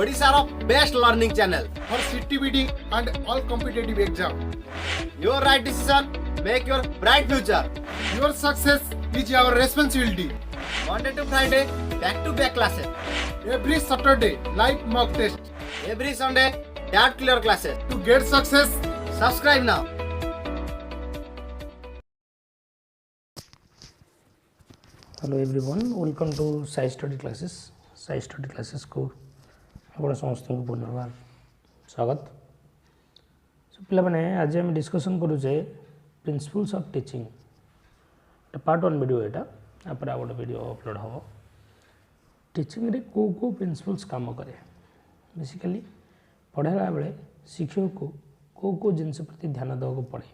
Odisha's best learning channel. for CTBD and all competitive exam. Your right decision, make your bright future. Your success is our responsibility. Monday to Friday, back-to-back classes. Every Saturday, live mock test. Every Sunday, doubt clear classes. To get success, Subscribe now. Hello everyone welcome to Sai study classes को आपण समस्त को पुनर्बार स्वागत। सो पिला माने आज हम discussion करूचे principles of teaching part 1 video एटा आपरे आ गोटे वीडियो अपलोड हो। टीचिंग रे को प्रिंसिपल्स काम करे बेसिकली पढ़ाला बेले शिक्षक को जिनस प्रति ध्यान देवा पड़े।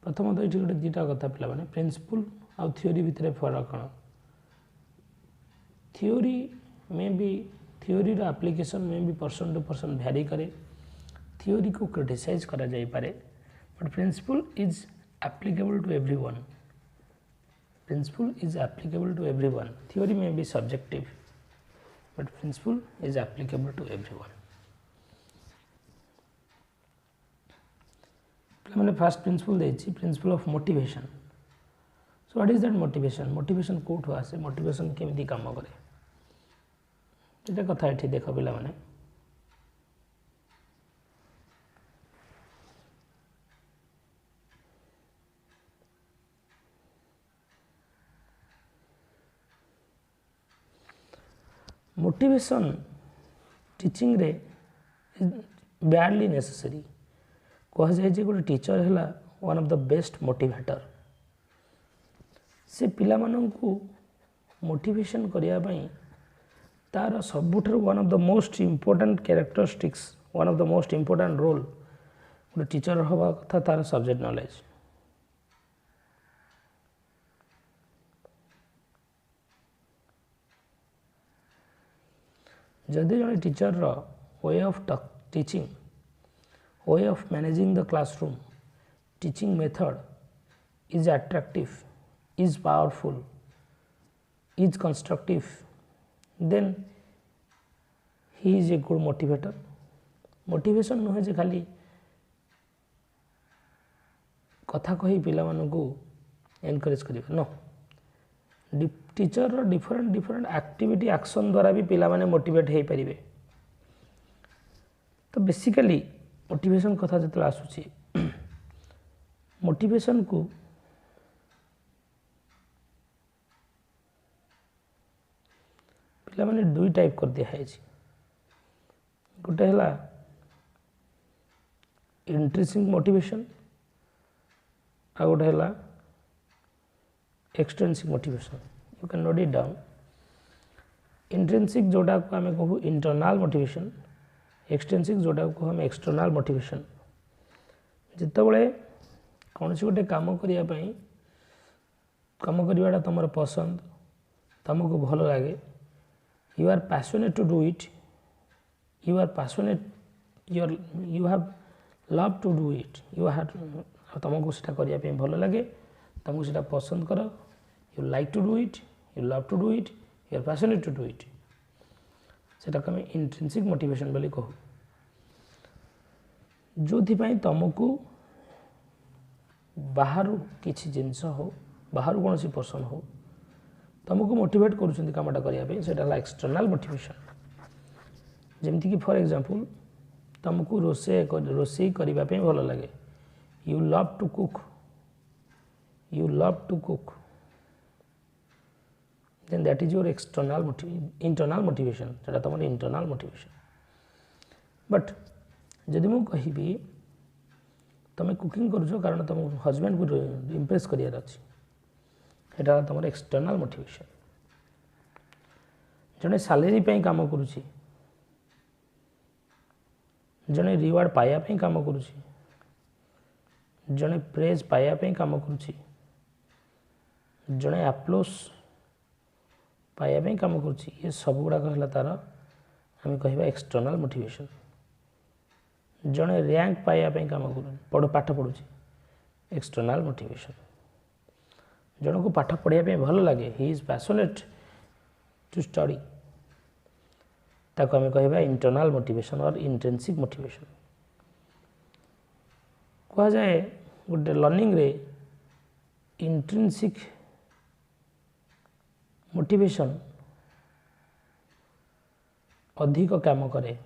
प्रथमतः ये गोटे दुटा कथा पिला माने प्रिंसिपल आउ थियोरी भितर फरक कौन थियोरी में भी थियोरी एप्लिकेशन में भी पर्सन टू पर्सन भैरी करे थियोरी को क्रिटिसाइज करा जाई पारे but principle is applicable to everyone theory में भी subjective but principle is applicable to everyone. मैंने फर्स्ट प्रिंसिपल देछि principle of motivation. So what is that motivation motivation कोठु आसे मोटिवेशन केमिति काम करे एटा कथा एठी देखो पिला माने मोटिवेशन टीचिंग रे बैडली नेसेसरी कह जाए जे गोटे टीचर है one of the best motivator से पिला माननकु मोटिवेशन करिया पई तार सबुठर one of the most important characteristics one of the most important role गोटे टीचर हवा कथा तार सब्जेक्ट नॉलेज। जदि जड़े teacher way of teaching way of managing the classroom teaching method is attractive is powerful is constructive then he is a good motivator। Motivation नुहे जे खाली कथा कही पिला मानकु एनकरेज करिवे नो टीचर रो डिफरेंट एक्टिविटी एक्शन द्वारा भी पिला माने मोटिवेट हे परिवे। तो बेसिकली मोटिवेशन कथा जतला आसुची मोटिवेशन को मैंने दुई टाइप कर दिया है गोटे है इंट्रिंसिक मोटिवेशन आ गोटे है extrinsic motivation. You can note it down. Intrinsic जोटा को आम कहू इंटरनल मोटिवेशन एक्सट्रिंसिक जोटा को हम एक्सटर्नल मोटिवेशन। जितेबले कौन सी गोटे काम करवाटा तुम पसंद तुमको भल लगे you are passionate to do it you have love to do it you have तुमको सीटा करिया पे भल लगे तुमको सीटा पसंद कर you like to do it you love to do it you are passionate to do it सेटा को इंट्रिंसिक मोटिवेशन बोली कहू। जोथि पई तुमको बाहर किछि जिंस हो बाहर कौन सी पर्सन हो तुमको मोटिवेट करुँच कमटा करने से एक्सटर्नल मोटिवेशन। जमीक फॉर एग्जांपल तुमको रोसे करने भल लगे you love to cook then that is your external internal motivation से तुम इंटरनल मोटिवेशन। बट जदि मु कहि तुम कुकिंग करुछ कारण तुम हजबैंड को इम्प्रेस करार अच्छी एटा तुम एक्सटर्नल मोटिवेशन। जड़े सैलरी पे काम करुची जड़े रिवार्ड पाया पे काम करुची जड़े प्रेज पाया पे काम करुची जड़े एप्लोस पाया पे काम करुची ये सब गुड़ाक है तार आम कह एक्सटर्नल मोटिवेशन। जड़े रैंक पाया पे काम कर पाठ पढ़ुची एक्सटर्नल मोटिवेशन। जन को पाठ पढ़ाई भल लगे he is passionate to study ताको आम कह इंटरनल मोटिवेशन और इंट्रिंसिक मोटिवेशन कह जाए गोटे लर्निंग रे इंट्रिंसिक मोटिवेशन अधिक काम करे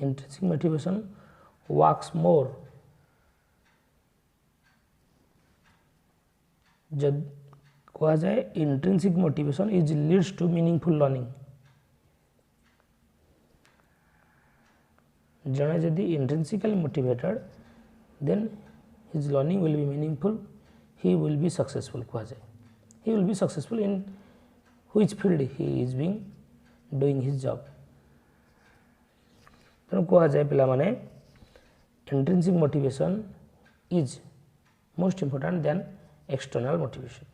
इंट्रिंसिक मोटिवेशन वर्क्स मोर जब कह जाए intrinsic motivation is leads to meaningful learning जड़े जदि intrinsically motivated then his learning will be meaningful he will be successful कह जाए he will be successful in which field he is being doing his job तेणु कह जाए पिला माने intrinsic motivation is most important than external motivation.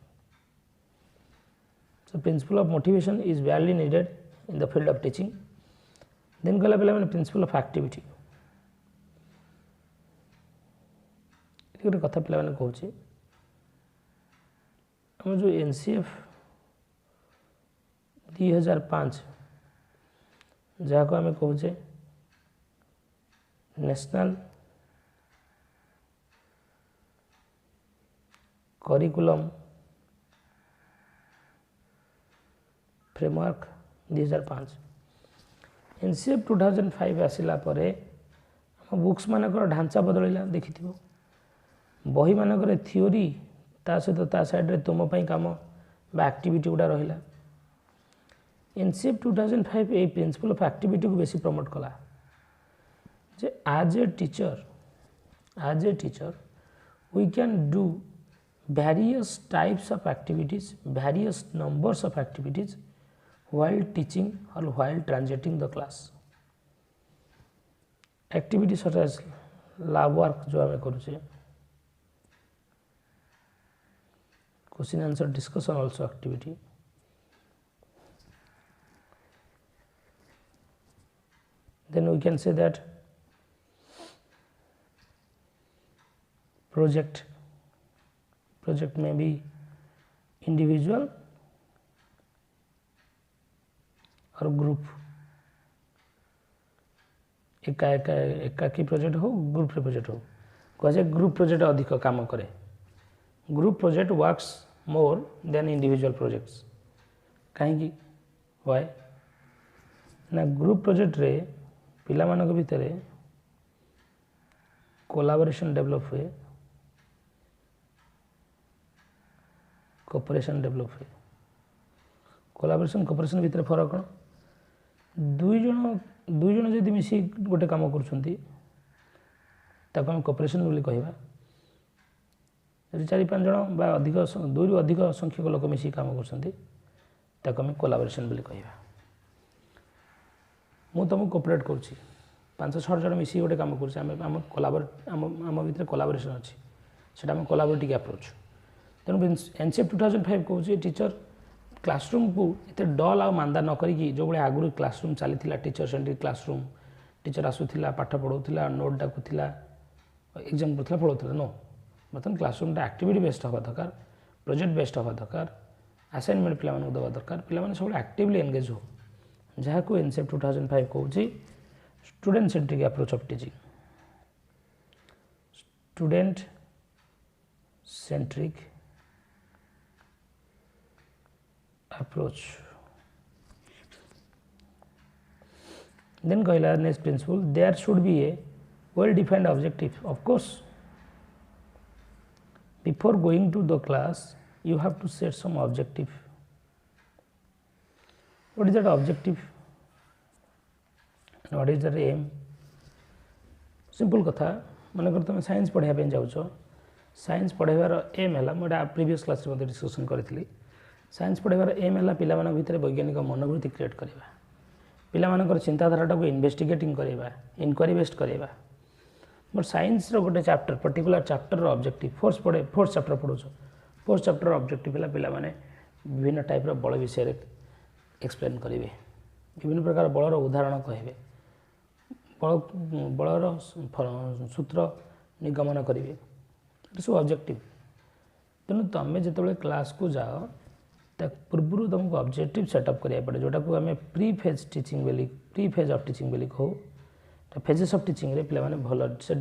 So principle of motivation is badly needed in the field of teaching. Then गला पिला माने principle of activity. ये गोटे कथा पिला माने कहूँ हम जो NCF 2005 जहाँ को आम कहूँ नेशनल करिकुलम फ्रेमवर्क 2005 NCF 2005 आसला परे हम बुक्स मानकर ढांचा बदलला देखि बही मानकर थियोरी ता सहित ता साइड रे तुम पई काम बा एक्टिविटी गुडा रहिला NCF 2005 ए प्रिंसिपल ऑफ एक्टिविटी को बेसी प्रमोट कला जे as a teacher we can do various types of activities, various numbers of activities while teaching or while transiting the class. Activities such as lab work जो हमें करूँ question answer discussion also activity. Then we can say that project may be individual और group एकाकी project हो group project हो कहे group project अधिक काम करे group project works more than individual projects कहीं वाय ना ग्रुप प्रोजेक्ट रे पिला मानक भितर कोलाबोरेशन डेवलप हुए कोऑपरेशन डेवलप हुए कोलाबोरेशन कोऑपरेशन भितर फरक कौन दुई जन जदि मिसी गोटे काम करुँच कोऑपरेशन बोली कहवा यदि 4-5 जन बा अधिक 2 रु अधिक संख्यक लोक मिसी काम करें कोलाबोरेशन बोली कहवा मु तुमको कोऑपरेट करुँची 5-6 जन मिसी गोटे काम आम भितर कोलाबोरेशन अच्छी से आम कोलाबोरेटिव अप्रोच तेणु NCF 2005 कहूँ टीचर क्लासरूम को एत डल आ मांदा न करी जो भाई आगुरी क्लासरूम चली टीचर सेंट्रिक क्लासरूम टीचर आसूला पाठ पढ़ाऊला नोट डाकुला एग्जाम करूला पढ़ाऊला नो बर्तमान क्लासरूम एक्टिविटी बेस्ड हवा दरकार प्रोजेक्ट बेस्ड हवा दरकार असाइनमेंट पिला दवा दरकार पिला सब एक्टिवली एंगेज हो जहाँ को NCF 2005 कहूँ student centric approach of teaching student centric approach. Then कहला next principle there should be a well defined objective. Of course before going to the class you have to set some objective. What is that objective? What is the aim? Simple कथा मनकर तुम science पढ़ाई जाऊँ science पढ़ाइबार M है मुझे previous class में discussion करी science पढ़ाइबार M है पिला भितर वैज्ञानिक मनोवृत्ति क्रिएट करवा पिला चिंताधारा को इन्वेस्टिगेटिंग करवा इनक्वारी बेस्ड करवा बट साइंस गोटे chapter particular chapter objective fourth chapter पढ़ो फोर्थ चैप्टर ऑब्जेक्टिव पिला विभिन्न टाइप बल विषय एक्सप्लेन करेंगे विभिन्न प्रकार बलर उदाहरण कहे बलर सूत्र निगमन करेंगे सब ऑब्जेक्टिव तेणु तुम जो क्लास को जाओ पूर्व तुमको ऑब्जेक्टिव सेटअप करिया पड़े जोटा को आम प्री फेज टीचिंग बोली प्री फेज ऑफ टीचिंग बोली कहू फेजेस ऑफ टीचिंग रे पिला माने भल से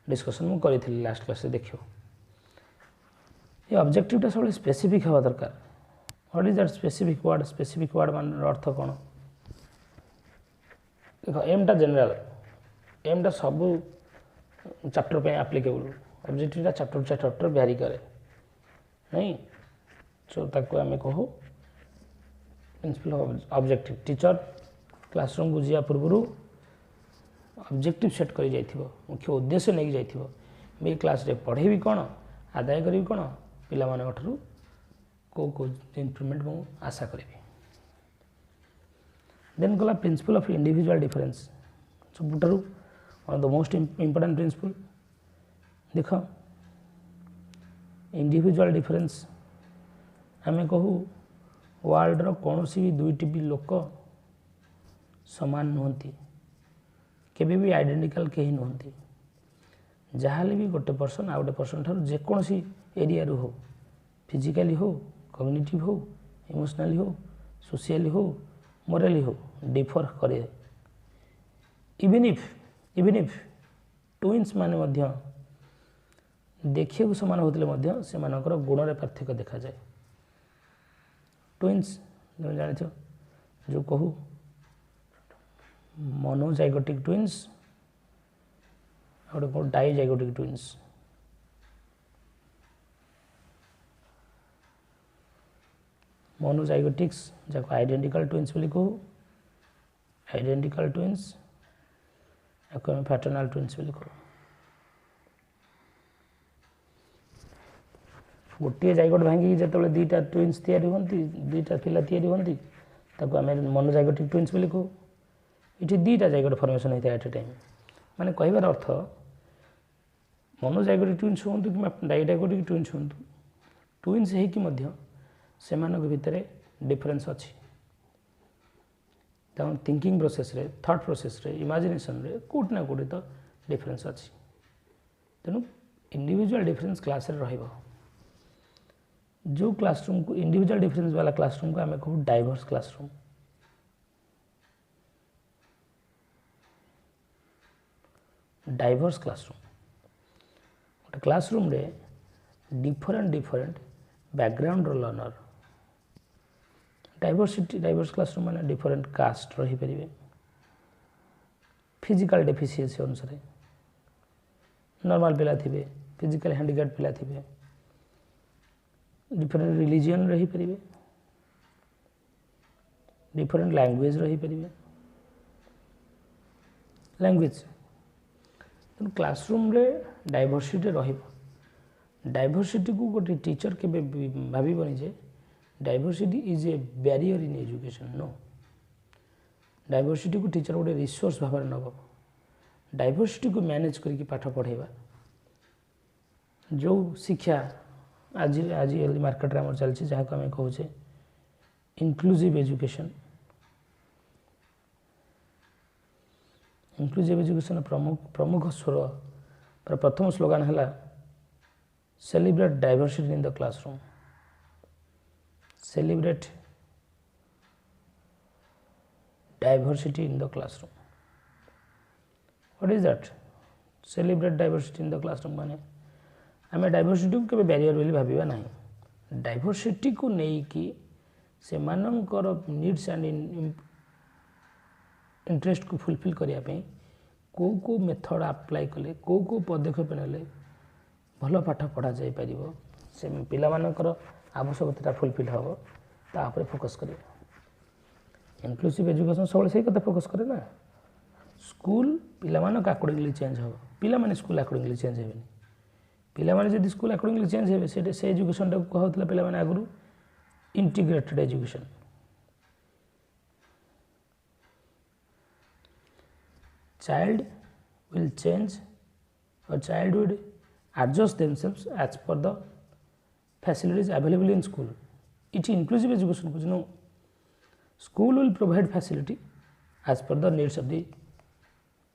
डिस्कशन मु करी लास्ट क्लास रे देखियो ये ऑब्जेक्टिवटा सब स्पेसिफिक हवा दरकार what is that specific word मान अर्थ कौन देखो एमटा जनरल एमटा सब चैप्टर पे एप्लीकेबल ऑब्जेक्टिवटा चैप्टर टू चैप्टर वेरी करे नहीं सो ताको आमे कहू प्रिंसिपल ऑब्जेक्टिव टीचर क्लासरूम को जिया पूर्व ऑब्जेक्टिव सेट कर जाइथिबो मुख्य उद्देश्य नहीं जाइथिबो मे क्लास रे पढ़ेबी कोन आदाय करी कोन पिला माने अठरु को इम्प्रूवमेंट मु आशा करेबी देन गला प्रिंसिपल ऑफ इंडिविजुअल डिफरेंस सबुठारु one of the most important principle देखो इंडिविजुअल डिफरेंस आमे कहू वर्ल्ड रो कोनोसी भी दुईटी भी लोक समान नुहंती केबे भी आइडेंटिकल कहीं नुहंती जहाले भी गोटे पर्सन आ गोटे पर्सन ठार जेकोसी एरिया रू हो फिजिकली हो कॉग्निटिव हो इमोशनली हो सोशियली हो मोरली हो डिफर करे इवन इफ ट्विन्स माने मध्य देखिए समान होते से गुण रे पार्थक्य देखा जाए ट्विन्स जान जो कहू मोनोजाइगोटिक ट्विन्स और डाइजाइगोटिक ट्विन्स मोनोजाइगोटिक्स जाको आइडेंटिकल ट्विन्स बोली कहू आइडेंटिकल ट्विन्स याको पैटर्नल ट्विन्स बोली कहू गोटे जाइगोट भांगी जो दुईटा ट्विन्स तैयारी होती दुईटा पिला तैयारी होती ताको आम मोनोजाइगोटिक ट्विन्स बोली कहू ये दुईटा जाइगोट फॉर्मेशन होता है एट ए टाइम माने कहबार अर्थ मोनोजाइगोटिक ट्विन्स हूँ कि डाइजाइगोटिक ट्विन्स हूँ ट्विन्स होकि से भितर डिफरेन्स अच्छी थिंकिंग प्रोसेस रे थॉट प्रोसेस रे इमेजिनेशन रे कोट ना कोटी तो डिफरेन्स अच्छी तेणु इंडिविजुअल डिफरेन्स क्लास रे रहिबो जो क्लासरूम को इंडिविजुअल डिफरेंस वाला क्लासरूम को आम कहू डाइवर्स क्लासरूम डाइवर्स क्लासरूम गोटे क्लासरूम रे different background learner diverse classroom माने डिफरेंट कास्ट रही परिवे फिजिकल डेफिशिएंसी अनुसार नॉर्मल पिला थिबे फिजिकल हैंडिकैप पिला थिबे डिफरेंट रिलीजन रही परिवे डिफरेंट लैंग्वेज रही परिवे लैंग्वेज तो क्लासरूम रे डाइवर्सिटी रहिबो डाइवर्सिटी को गोटे टीचर के भाबनी जे diversity is a barrier in education no diversity को टीचर गोटे रिसोर्स भाव नब डाइवर्सिटी को मैनेज करके पाठ पढ़ेबा जो शिक्षा आज मार्केट रे हमर चलछि जहाँ को आम कहूचे इनक्लूसिव एजुकेशन प्रमुख स्वर प्रथम स्लोगान है celebrate diversity in the classroom celebrate diversity in the classroom what is that celebrate diversity in the classroom माने आम डाइवर्सिटी को बैरियर बोली भाविबा नहीं डाइवर्सिटी को लेकिन से मानकर नीड्स एंड इंटरेस्ट को फुलफिल करने को मेथड अप्लाई कले को पदक्षेप ने भल पाठ पढ़ा जाई परिबो से पिला मानकर आवश्यकता फुलफिल हम तापर फोकस कर इनक्लूसिव एजुकेशन सब से कथा फोकस करे ना स्कूल पिला मानक अकॉर्डिंगली चेंज हो पिला माने स्कूल अकॉर्डिंगली चेंज हेबेनी पिला माने जदि स्कूल अकॉर्डिंगली चेंज हेबे से एजुकेशन टा कहउतला पिला माने आगुरु integrated education child will change or child would adjust themselves as per the facilities available in school. It is inclusive education because no school will provide facility as per the needs of the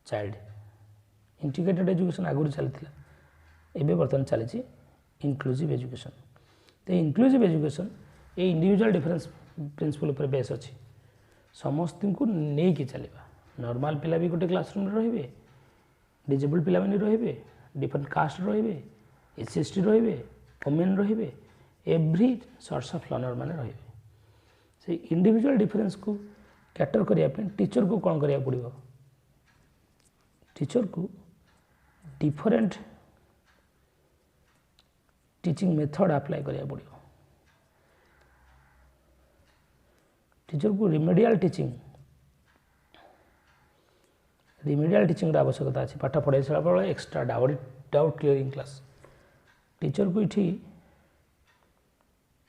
child. Integrated education आगुरी चली एबे बर्तमान चली inclusive education. तो inclusive education ये individual difference principle पर base अच्छी समस्त को नहीं चलवा नॉर्मल पिला भी गोटे क्लासरूम रे डिजेबल पिला माने रे डिफरेंट कास्ट रे SC ST रे वुमेन रे एवरी सॉर्ट्स ऑफ लर्नर माने रे से इंडिविजुअल डिफरेंस को कैटर करने टीचर को कौन करा पड़ो टीचर को डिफरेंट टीचिंग मेथड अप्लाई करा पड़ो टीचर को रिमेडियल टीचिंग आवश्यकता अच्छी पाठ पढ़ाई सारा बेले extra doubt clearing class teacher को इठी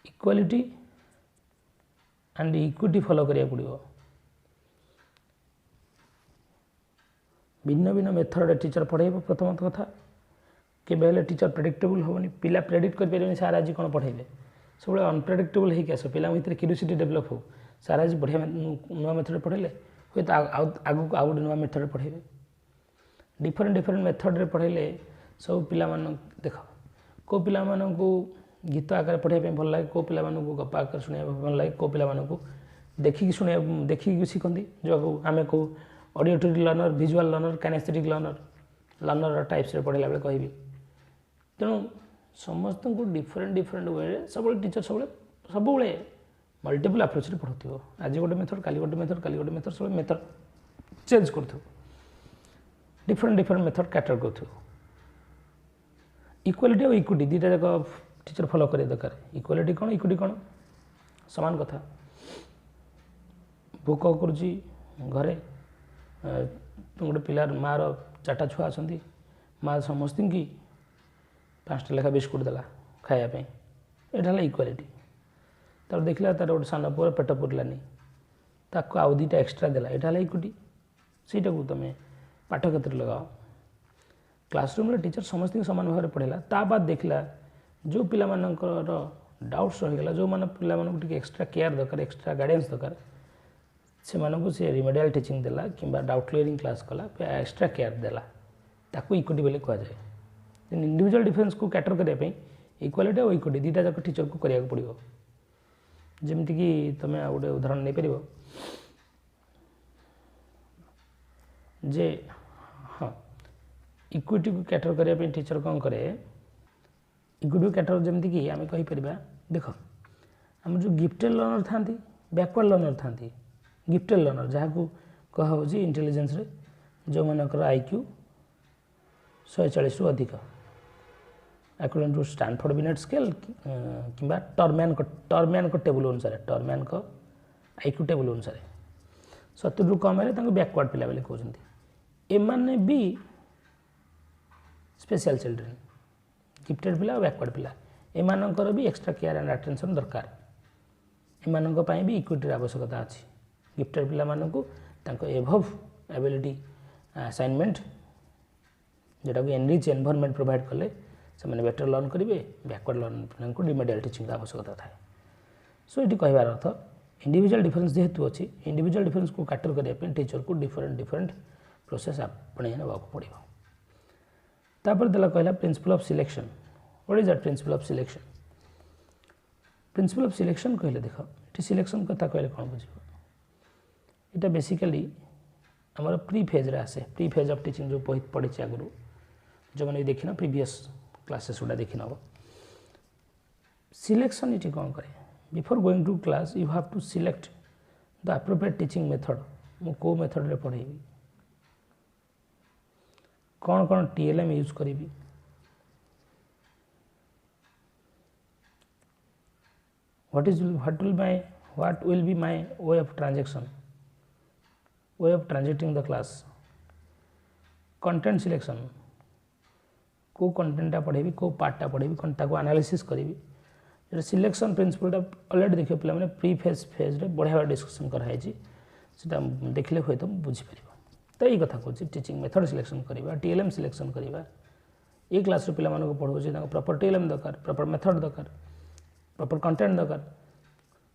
इक्वालिटी एंड इक्विटी फॉलो करिया पड़ो भिन्न भिन्न मेथड टीचर पढ़ेब प्रथम कथा केबे टीचर प्रेडिक्टेबल होनी पिला प्रेडिक्ट कर पारे सार आज कौन पढ़ेबे सब अनप्रेडिक्टेबल होकर आस पिला भितर क्यूरियोसिटी डेभलप हो सार आज बढ़िया नुआ मेथड पढ़ेले हूँ तो आगू आउ गोटे नुआ मेथड पढ़ेबे डिफरेंट मेथड पढ़ेले सब पिला देख को पिला गीत आकार पढ़ाई भल लगे को पिला गप आकार शुणा भल लगे को पिला देखिकी शुणा देखिकी शिखती जो आम को auditory learner visual learner kinaesthetic learner types पढ़ाला बेले कहबी तेणु समस्त को डिफरेंट वे सब टीचर सब मल्टीपल अप्रोच रे पढ़ाऊ आज गोटे मेथड काली गोटे मेथड काली गोटे मेथड सब मेथड चेंज कर डिफरेंट मेथड कैटर कर इक्वालिटी और इक्विटी दुटा जाक टीचर फॉलो करिया दरकार इक्वालिटी कौन इक्विटी कौन समान कथा भोक करुच्ची घरे गोटे पिलार मार 4टा छुआ अच्छा माँ समस्त की 5टा लेखा बिस्कुट देला खायापी यहाँ इक्वालिटी तर देखला तार गोटे सान पुआ पेट पुरलानी ताको आउ 2टा एक्सट्रा देला यहाँ इक्विटी सीटा को तुम पाठ क्षेत्र लगाओ क्लासरूम टीचर समस्त समान भाव में पढ़ेला ता बाद देखला जो पिला डाउट्स रहीगला जो मैंने पिला एक्सट्रा केयर दरकार एक्सट्रा गाइडेंस दरकार से रिमेडियल टीचिंग देला कि डाउट क्लियरिंग क्लास कला एक्सट्रा केयर देला ताकू इक्विटी बोली कह जाए इंडिविजुअल डिफरेंस को कैटर करने इक्वालिटी और इक्विटी दुटा जाक टीचर को करिया पड़ो जमती कि तुम गोटे उदाहरण नहीं पार जे हाँ इक्विटी को कैटर करने टीचर कौन करे इक्विटी को कैटर जमती कि आम कहीपर देख आम जो गिफ्टेड लर्नर था बैकवर्ड लर्नर था गिफ्टेड लर्नर जहाँ को कह इंटेलिजेंस रे जो मनकर IQ 140 रु अधिक according to Stanford Binet scale कि टर्मैन को टेबुल अनुसार टर्मैन को IQ टेबुल अनुसार 70 रु कम है बैकवर्ड पिला बोले कहते एमाने भी स्पेशल चिल्ड्रेन गिफ्टेड पिला और बैकवर्ड पिला एमानकर भी एक्सट्रा केयर एंड अटेंशन दरकार एमानक पई भी इक्विटी आवश्यकता अच्छी गिफ्टेड पिला मानकु तांको एभव एबिलिटी असाइनमेंट जोटा को एनरिच एनवायरनमेंट प्रोवाइड कले से मैंने बेटर लर्न करेंगे बैकवर्ड लर्न को रिमेडियल टीचिंग आवश्यकता थाए सो ये कहबार अर्थ इंडिविजुअल डिफरेंस जेहेतु अच्छी इंडिविजुअल डिफरेंस को कैटर करने टीचर को डिफरेंट प्रोसेस आपणे ना पड़ो तापर देला कहला principle of selection what is that principle of selection principle of selection कहले देख ये सिलेक्शन कथा कहले कौन बुझे इटा बेसिकली आमर प्री फेज रे आसे प्री फेज ऑफ टीचिंग जो पढ़ी आगु जो मैंने देखिन प्रीवियस क्लासेस गुड़ा देखी नब सिलेक्शन ये कौन करे before going to class you have to select the appropriate teaching method मु को मेथड रे पढ़ेबी कौन कौन TLM यूज करी what will be my way of transacting the class content selection को कंटेंटा पढ़ेबी को पार्टा पढ़ेबी कंटा को एनालिसिस करी सिलेक्शन प्रिंसिपल ऑलरेडी देखिए पे मैंने प्री फेज रे बढ़िया डिस्कसन कराई सेटा देखले हुए तो बुझीपर तो यही कथा कहूँ टीचिंग मेथड सिलेक्शन करवा TLM सिलेक्शन करवा ये क्लास पे पिला पढ़ाऊँ प्रॉपर TLM दरकार प्रॉपर मेथड दरकार प्रॉपर कंटेंट दरकार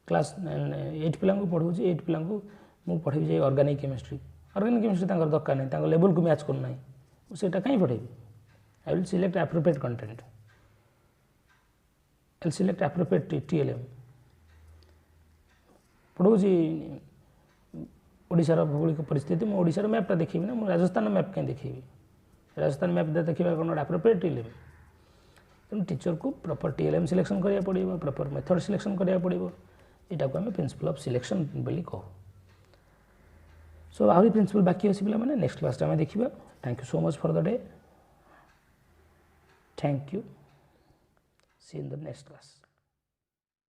क्लास 8 पिला पढ़ाऊँ 8 पिला मुझे पढ़ेबी जे ऑर्गेनिक केमिस्ट्री दरकार नहीं लेवल को मैच करना से कहीं पढ़ेबी I will select appropriate content I'll select appropriate TLM. पढ़ाऊँगी ओडिशार भौगोलिक परिस्थिति मुझे ओडिशार मैपटा देखी ना मुझे राजस्थान मैप कहीं देखी राजस्थान मैप देखा कौन एप्रोप्रिएट TLM तेणु टीचर को प्रॉपर TLM सिलेक्शन करा पड़ो प्रॉपर मेथड सिलेक्शन करा पड़ो यहाँ को आम प्रिंसिपल ऑफ सिलेक्शन बोली कहू सो आहरी प्रिंसिपल बाकी अच्छी पे नेक्स्ट क्लास आम देखा thank you so much for the day thank you see in the next class